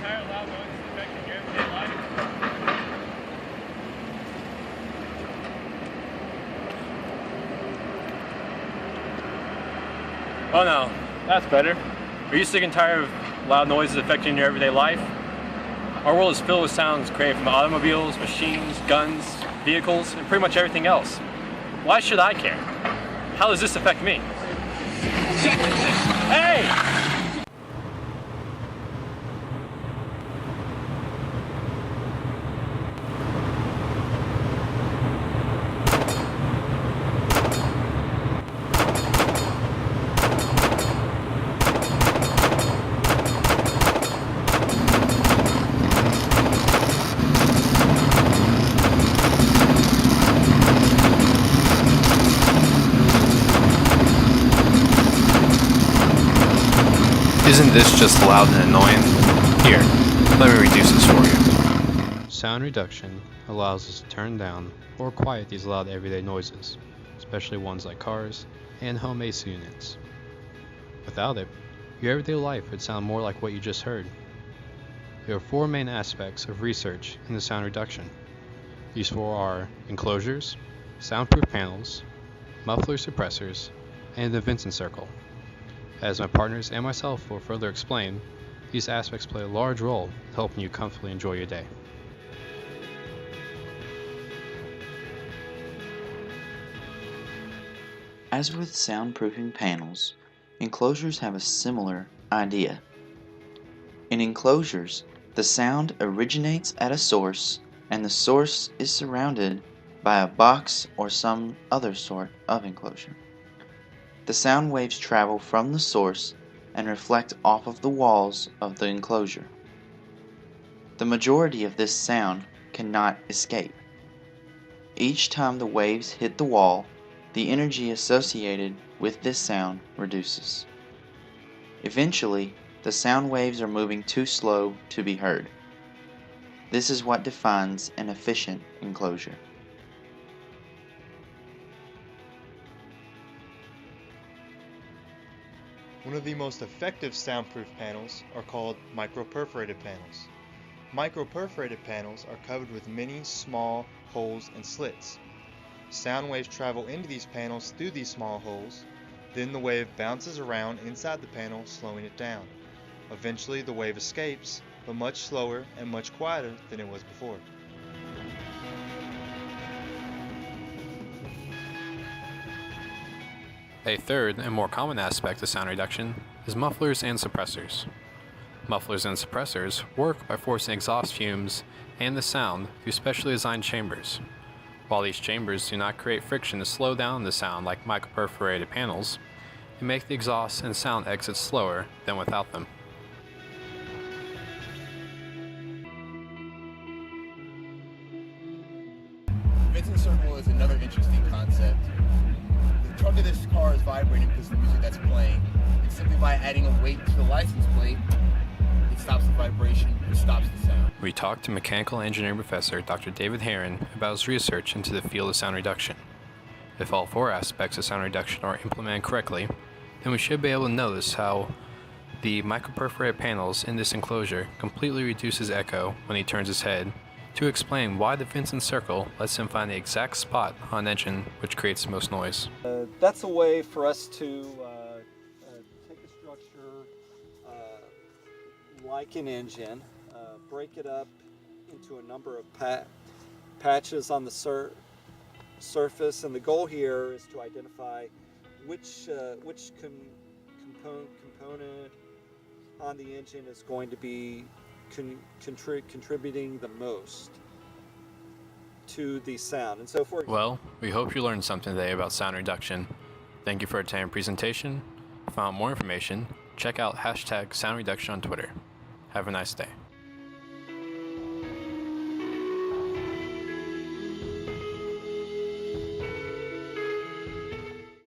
tired of loud noises affecting your everyday life? Oh no, that's better. Are you sick and tired of loud noises affecting your everyday life? Our world is filled with sounds created from automobiles, machines, guns, vehicles, and pretty much everything else. Why should I care? How does this affect me? Hey! Isn't this just loud and annoying? Here, let me reduce this for you. Sound reduction allows us to turn down or quiet these loud everyday noises, especially ones like cars and home AC units. Without it, your everyday life would sound more like what you just heard. There are four main aspects of research into sound reduction. These four are enclosures, soundproof panels, muffler suppressors, and the Vincent circle. As my partners and myself will further explain, these aspects play a large role in helping you comfortably enjoy your day. As with soundproofing panels, enclosures have a similar idea. In enclosures, the sound originates at a source, and the source is surrounded by a box or some other sort of enclosure. The sound waves travel from the source and reflect off of the walls of the enclosure. The majority of this sound cannot escape. Each time the waves hit the wall, the energy associated with this sound reduces. Eventually, the sound waves are moving too slow to be heard. This is what defines an efficient enclosure. One of the most effective soundproof panels are called micro-perforated panels. Micro-perforated panels are covered with many small holes and slits. Sound waves travel into these panels through these small holes, then the wave bounces around inside the panel, slowing it down. Eventually the wave escapes, but much slower and much quieter than it was before. A third and more common aspect of sound reduction is mufflers and suppressors. Mufflers and suppressors work by forcing exhaust fumes and the sound through specially designed chambers. While these chambers do not create friction to slow down the sound like micro-perforated panels, they make the exhaust and sound exits slower than without them. Vincent circle is another interesting concept. The trunk of this car is vibrating because of the music that's playing. And simply by adding a weight to the license plate, it stops the vibration, it stops the sound. We talked to mechanical engineering professor Dr. David Herron about his research into the field of sound reduction. If all four aspects of sound reduction are implemented correctly, then we should be able to notice how the micro-perforated panels in this enclosure completely reduces echo when he turns his head, to explain why the Vincent circle lets him find the exact spot on an engine which creates the most noise. That's a way for us to take a structure like an engine, break it up into a number of patches on the surface, and the goal here is to identify which component on the engine is going to be contributing the most to the sound. And so Well, we hope you learned something today about sound reduction. Thank you for attending the presentation. To find out more information, check out #soundreduction on Twitter. Have a nice day.